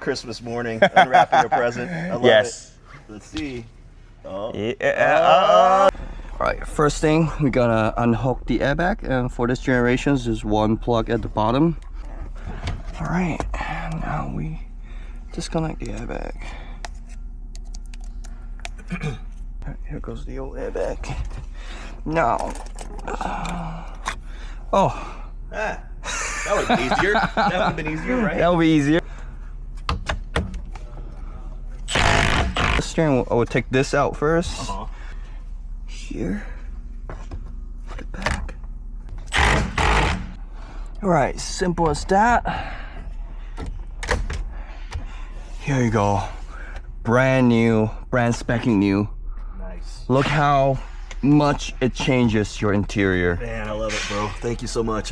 Christmas morning, unwrapping a present. I love it. Let's see. Oh. Yeah. Alright, first thing, we gotta unhook the airbag, and for this generation, there's one plug at the bottom. Alright, now we disconnect the airbag. Here goes the old airbag. Now, That would have been easier. That would have been easier, right? That would be easier. The steering, I would take this out first. Here. Put it back. Alright, simple as that. Here you go. Brand new, brand spanking new. Nice. Look how much it changes your interior. Man, I love it, bro. Thank you so much.